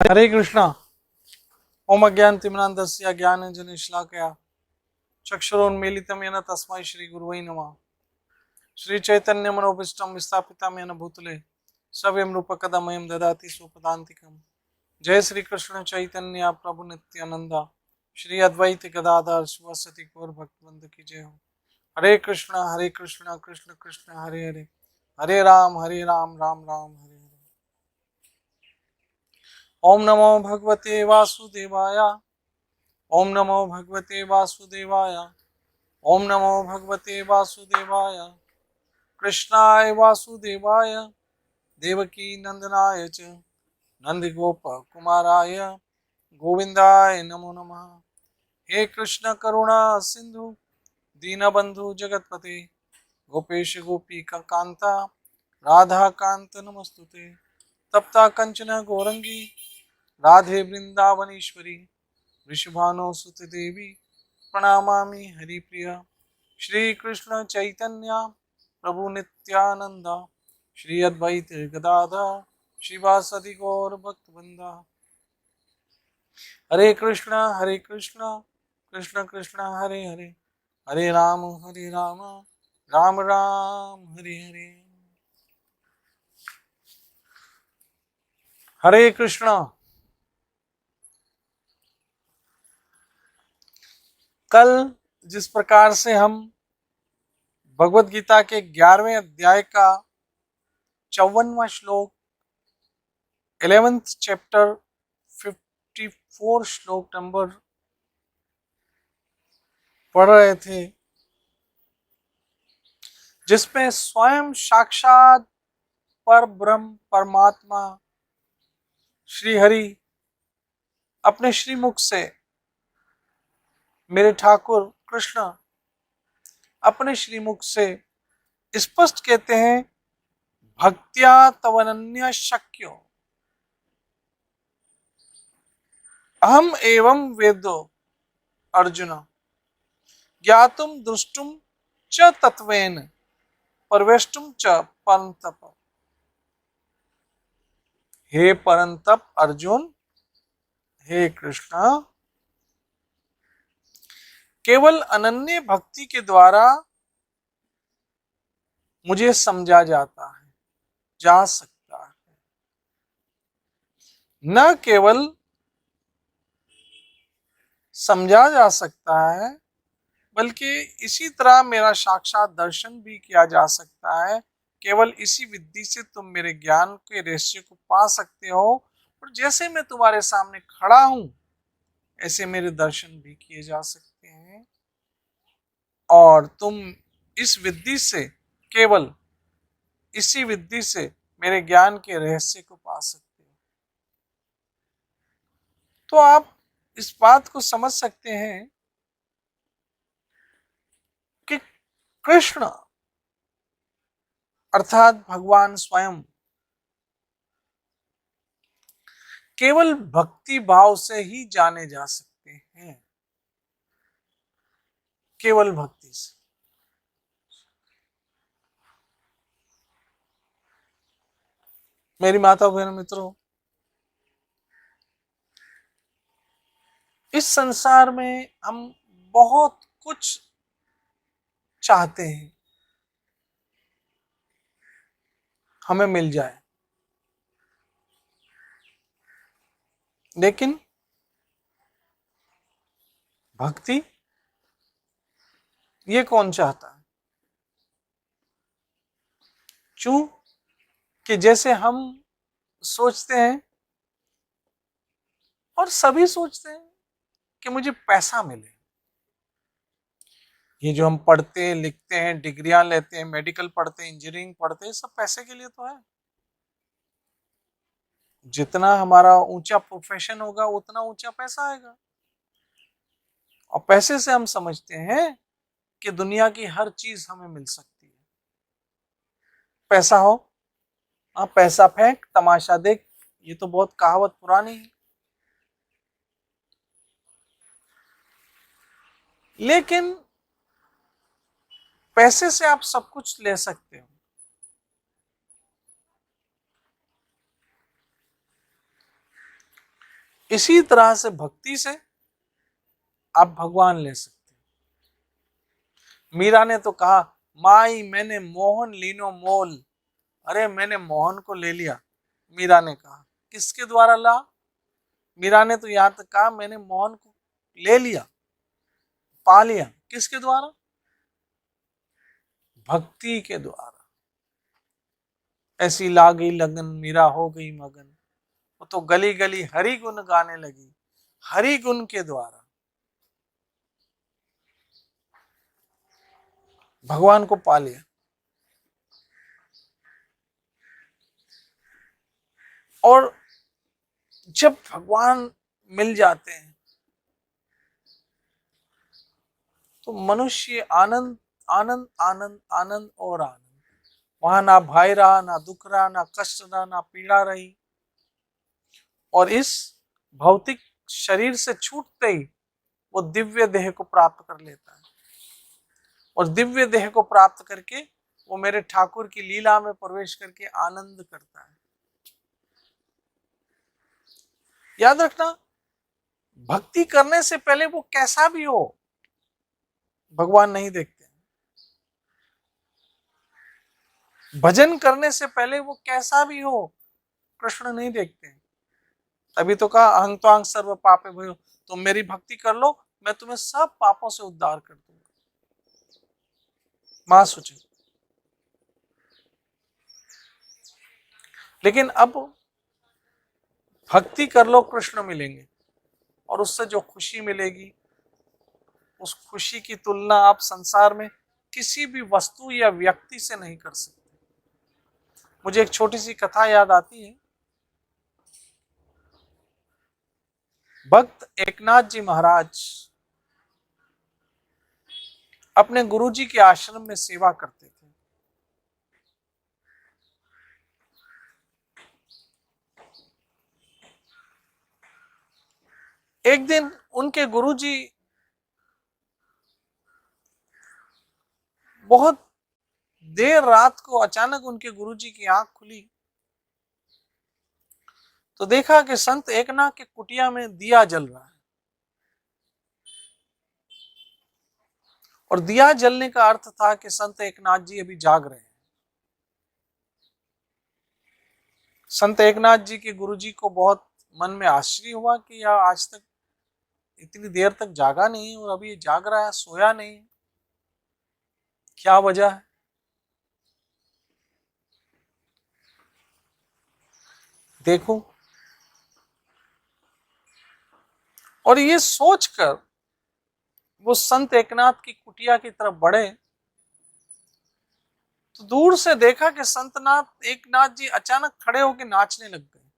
हरे कृष्णा। ओम अज्ञानतिमिरान्धस्य ज्ञानाञ्जनशलाकया चक्षुरोन्मीलितं येन तस्मै श्रीगुरुवे नमः। श्रीचैतन्यमनोभीष्टं स्थापितं येन भूतले स्वयं रूपकदा मह्यं ददाति स्वपदान्तिकम्। जय श्री कृष्ण चैतन्य प्रभु नित्यानंद श्री अद्वैत गदाधर शिवसति गौर भक्तवृंद की जय हो। हरे कृष्ण कृष्ण कृष्ण हरे हरे, हरे राम राम राम हरे हरे। ओम नमो भगवते वासुदेवाय, ओम नमो भगवते वासुदेवाय, ओम नमो भगवते वासुदेवाय। कृष्णाय वासुदेवाय देवकी नंदनाय च नंदगोप कुमाराय गोविंदाय नमो नमः। हे कृष्ण करुणा सिंधु दीनबंधु जगतपते गोपेश गोपी कांता राधा कांत नमस्तुते। तप्ता कंचन गौरंगी राधे वृंदावनेश्वरी वृषभानो सुत देवी प्रणमामि हरिप्रिया। श्री कृष्ण चैतन्य प्रभु नित्यानंद श्री अद्वैत गदाधर शिवासदि गौर भक्तवृंदा। हरे कृष्ण कृष्ण कृष्ण हरे हरे, हरे राम राम राम हरे हरे। हरे कृष्ण। कल जिस प्रकार से हम भगवत गीता के 11वें अध्याय का 54वां श्लोक 11th चैप्टर 54 श्लोक नंबर पढ़ रहे थे, जिसमें स्वयं साक्षात पर ब्रह्म परमात्मा श्री हरि अपने श्रीमुख से, मेरे ठाकुर कृष्ण अपने श्रीमुख से स्पष्ट कहते हैं, भक्त्या तवनन्य शक्यो अहम एवं वेदो अर्जुन ज्ञातुम दृष्टुम च तत्वेन परवेष्टुम च परंतप। हे परंतप अर्जुन, हे कृष्ण, केवल अनन्य भक्ति के द्वारा मुझे समझा जाता है, जा सकता है। न केवल समझा जा सकता है, बल्कि इसी तरह मेरा साक्षात दर्शन भी किया जा सकता है। केवल इसी विधि से तुम मेरे ज्ञान के रहस्य को पा सकते हो, और जैसे मैं तुम्हारे सामने खड़ा हूं ऐसे मेरे दर्शन भी किए जा सकते हैं, और तुम इस विधि से, केवल इसी विधि से मेरे ज्ञान के रहस्य को पा सकते हो। तो आप इस बात को समझ सकते हैं कि कृष्ण अर्थात भगवान स्वयं केवल भक्ति भाव से ही जाने जा सकते हैं, केवल भक्ति से। मेरी माता बहन मित्रों, इस संसार में हम बहुत कुछ चाहते हैं हमें मिल जाए, लेकिन भक्ति ये कौन चाहता है? क्यों कि जैसे हम सोचते हैं, और सभी सोचते हैं, कि मुझे पैसा मिले। ये जो हम पढ़ते हैं, लिखते हैं, डिग्रियां लेते हैं, मेडिकल पढ़ते हैं, इंजीनियरिंग पढ़ते हैं, सब पैसे के लिए तो है। जितना हमारा ऊंचा प्रोफेशन होगा उतना ऊंचा पैसा आएगा। और पैसे से हम समझते हैं कि दुनिया की हर चीज हमें मिल सकती है। पैसा हो, हाँ, पैसा फेंक तमाशा देख, ये तो बहुत कहावत पुरानी है। लेकिन पैसे से आप सब कुछ ले सकते हो, इसी तरह से भक्ति से आप भगवान ले सकते हैं। मीरा ने तो कहा, माई मैंने मोहन लीनो मोल, अरे मैंने मोहन को ले लिया। मीरा ने कहा, किसके द्वारा ला? मीरा ने तो यहां तक कहा, मैंने मोहन को ले लिया, पा लिया। किसके द्वारा? भक्ति के द्वारा। ऐसी ला गई लगन, मीरा हो गई मगन। वो तो गली गली हरि गुण गाने लगी, हरि गुण के द्वारा भगवान को पा लिया। और जब भगवान मिल जाते हैं तो मनुष्य आनंद आनंद आनंद आनंद और आनंद। वहां ना भय रहा, ना दुख रहा, ना कष्ट रहा, ना पीड़ा रही। और इस भौतिक शरीर से छूटते ही वो दिव्य देह को प्राप्त कर लेता है। और दिव्य देह को प्राप्त करके वो मेरे ठाकुर की लीला में प्रवेश करके आनंद करता है। याद रखना, भक्ति करने से पहले वो कैसा भी हो भगवान नहीं देखते। भजन करने से पहले वो कैसा भी हो कृष्ण नहीं देखते। तभी तो कहा, अहं त्वां सर्व पापे भयो, तुम मेरी भक्ति कर लो, मैं तुम्हें सब पापों से उद्धार कर दूंगा। मां सोचे। लेकिन अब भक्ति कर लो, कृष्ण मिलेंगे, और उससे जो खुशी मिलेगी, उस खुशी की तुलना आप संसार में किसी भी वस्तु या व्यक्ति से नहीं कर सकते। मुझे एक छोटी सी कथा याद आती है। भक्त एकनाथ जी महाराज अपने गुरुजी के आश्रम में सेवा करते थे। एक दिन उनके गुरुजी बहुत देर रात को अचानक उनके गुरुजी की आंख खुली तो देखा कि संत एकनाथ के कुटिया में दिया जल रहा है। और दिया जलने का अर्थ था कि संत एकनाथ जी अभी जाग रहे हैं। संत एकनाथ जी के गुरुजी को बहुत मन में आश्चर्य हुआ कि यार आज तक इतनी देर तक जागा नहीं और अभी जाग रहा है, सोया नहीं, क्या वजह है? देखो। और ये सोचकर वो संत एकनाथ की कुटिया की तरफ बढ़े तो दूर से देखा कि संतनाथ एकनाथ जी अचानक खड़े होकर नाचने लग गए।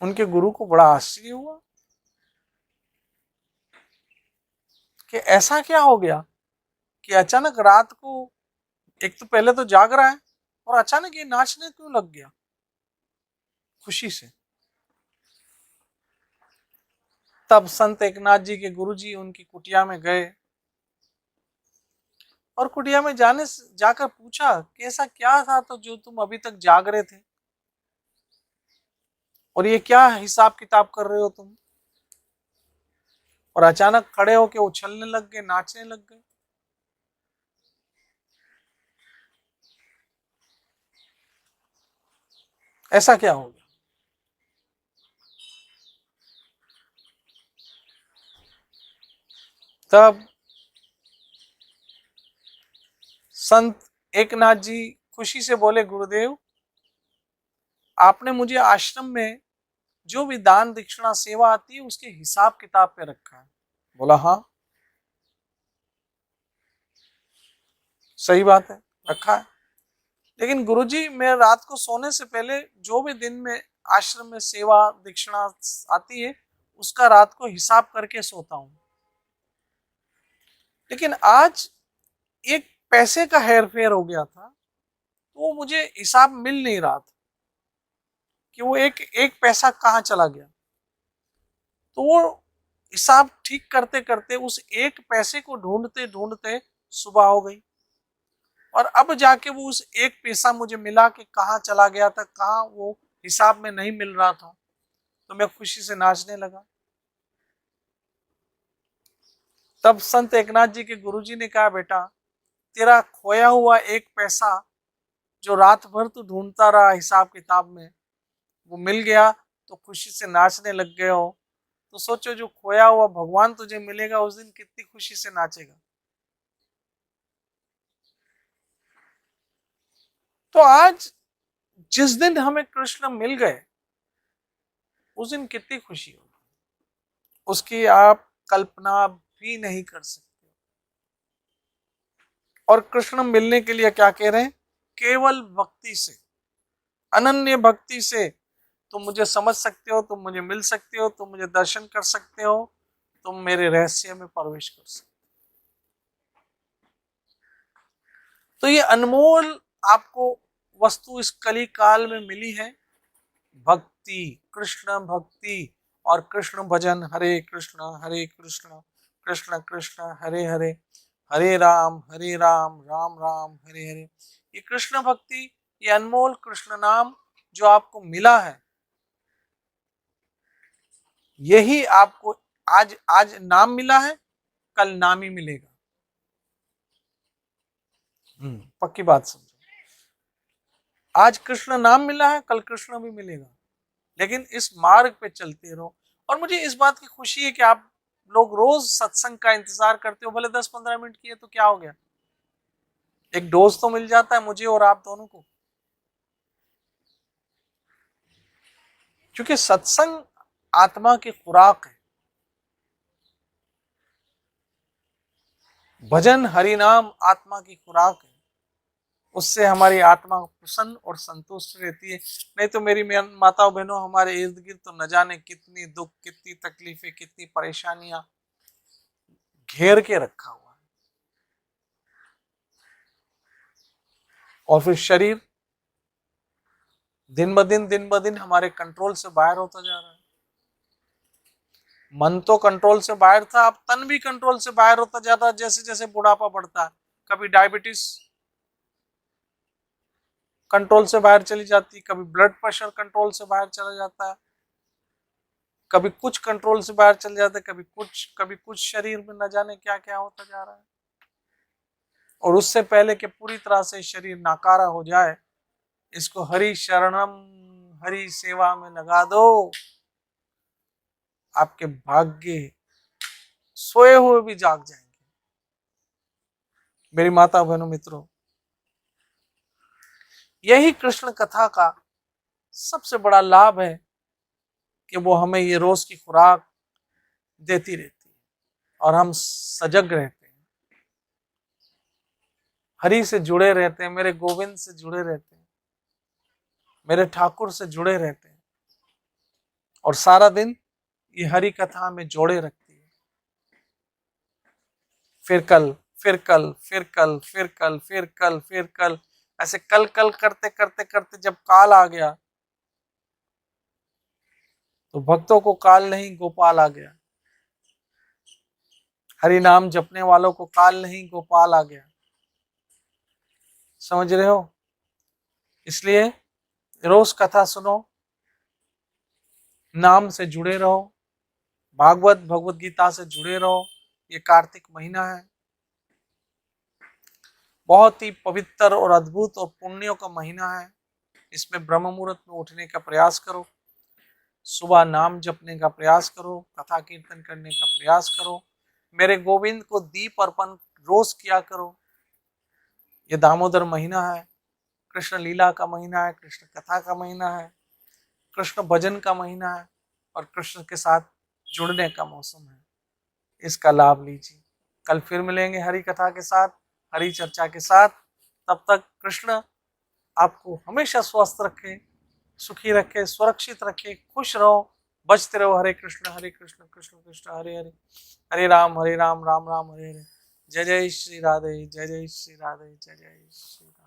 उनके गुरु को बड़ा आश्चर्य हुआ कि ऐसा क्या हो गया कि अचानक रात को, एक तो पहले तो जाग रहा है और अचानक ये नाचने क्यों लग गया खुशी से। तब संत एकनाथ जी के गुरुजी उनकी कुटिया में गए और कुटिया में जाकर पूछा कि ऐसा क्या था तो जो तुम अभी तक जाग रहे थे, और ये क्या हिसाब किताब कर रहे हो तुम, और अचानक खड़े होके उछलने लग गए, नाचने लग गए, ऐसा क्या हो गया? तब संत एकनाथ जी खुशी से बोले, गुरुदेव आपने मुझे आश्रम में जो भी दान दक्षिणा सेवा आती है उसके हिसाब किताब पे रखा है। बोला हाँ सही बात है, रखा है। लेकिन गुरुजी मैं रात को सोने से पहले जो भी दिन में आश्रम में सेवा दक्षिणा आती है उसका रात को हिसाब करके सोता हूं। लेकिन आज एक पैसे का हेर फेर हो गया था तो वो मुझे हिसाब मिल नहीं रहा था कि वो एक एक पैसा कहाँ चला गया। तो वो हिसाब ठीक करते करते उस एक पैसे को ढूंढते ढूंढते सुबह हो गई और अब जाके वो उस एक पैसा मुझे मिला कि कहाँ चला गया था, कहाँ वो हिसाब में नहीं मिल रहा था तो मैं खुशी से नाचने लगा। तब संत एकनाथ जी के गुरुजी ने कहा, बेटा तेरा खोया हुआ एक पैसा जो रात भर तू ढूंढता रहा हिसाब किताब में, वो मिल गया तो खुशी से नाचने लग गए हो। तो सोचो जो खोया हुआ भगवान तुझे मिलेगा उस दिन कितनी खुशी से नाचेगा। तो आज जिस दिन हमें कृष्ण मिल गए उस दिन कितनी खुशी होगी, उसकी आप कल्पना भी नहीं कर सकते। और कृष्ण मिलने के लिए क्या कह रहे हैं? केवल भक्ति से, अनन्य भक्ति से तुम मुझे समझ सकते हो, तुम मुझे मिल सकते हो, तुम मुझे दर्शन कर सकते हो, तुम मेरे रहस्य में प्रवेश कर सकते हो। तो ये अनमोल आपको वस्तु इस कली काल में मिली है, भक्ति, कृष्ण भक्ति और कृष्ण भजन। हरे कृष्ण कृष्ण कृष्ण हरे हरे, हरे राम राम राम हरे हरे। ये कृष्ण भक्ति, ये अनमोल कृष्ण नाम जो आपको मिला है, यही आपको आज आज नाम मिला है, कल नाम ही मिलेगा। पक्की बात समझो, आज कृष्ण नाम मिला है, कल कृष्ण भी मिलेगा। लेकिन इस मार्ग पे चलते रहो। और मुझे इस बात की खुशी है कि आप लोग रोज सत्संग का इंतजार करते हो, भले 10-15 मिनट की है तो क्या हो गया, एक डोज तो मिल जाता है मुझे और आप दोनों को। क्योंकि सत्संग आत्मा की खुराक है, भजन हरि नाम आत्मा की खुराक है, उससे हमारी आत्मा प्रसन्न और संतुष्ट रहती है। नहीं तो मेरी माताओं बहनों, हमारे इर्द गिर्द तो न जाने कितनी दुख, कितनी तकलीफें, कितनी परेशानियां घेर के रखा हुआ है। और फिर शरीर दिन ब दिन हमारे कंट्रोल से बाहर होता जा रहा है। मन तो कंट्रोल से बाहर था, अब तन भी कंट्रोल से बाहर होता जा रहा है। जैसे जैसे बुढ़ापा बढ़ता है, कभी डायबिटीज कंट्रोल से बाहर चली जाती, कभी ब्लड प्रेशर कंट्रोल से बाहर चला जाता है, कभी कुछ कंट्रोल से बाहर चल जाता है, कभी कुछ शरीर में न जाने क्या क्या होता जा रहा है। और उससे पहले कि पूरी तरह से शरीर नाकारा हो जाए, इसको हरि शरणम, हरि सेवा में लगा दो, आपके भाग्य सोए हुए भी जाग जाएंगे। मेरी माता बहनों मित्रों, यही कृष्ण कथा का सबसे बड़ा लाभ है कि वो हमें ये रोज की खुराक देती रहती है और हम सजग रहते हैं, हरि से जुड़े रहते हैं, मेरे गोविंद से जुड़े रहते हैं, मेरे ठाकुर से जुड़े रहते हैं। और सारा दिन ये हरि कथा में जोड़े रखती है। फिर कल, फिर कल, फिर कल, फिर कल, फिर कल, फिर कल, ऐसे कल कल करते करते करते जब काल आ गया तो भक्तों को काल नहीं गोपाल आ गया, हरि नाम जपने वालों को काल नहीं गोपाल आ गया। समझ रहे हो? इसलिए रोज कथा सुनो, नाम से जुड़े रहो, भागवत भगवत गीता से जुड़े रहो। ये कार्तिक महीना है, बहुत ही पवित्र और अद्भुत और पुण्यों का महीना है। इसमें ब्रह्म मुहूर्त में उठने का प्रयास करो, सुबह नाम जपने का प्रयास करो, कथा कीर्तन करने का प्रयास करो, मेरे गोविंद को दीप अर्पण रोज किया करो। ये दामोदर महीना है, कृष्ण लीला का महीना है, कृष्ण कथा का महीना है, कृष्ण भजन का महीना है और कृष्ण के साथ जुड़ने का मौसम है। इसका लाभ लीजिए। कल फिर मिलेंगे हरि कथा के साथ, हरि चर्चा के साथ। तब तक कृष्ण आपको हमेशा स्वस्थ रखे, सुखी रखे, सुरक्षित रखे, खुश रहो, बचते रहो। हरे कृष्ण कृष्ण कृष्ण हरे हरे, हरे राम राम राम हरे हरे। जय जय श्री राधे, जय जय श्री राधे, जय जय श्री राधे।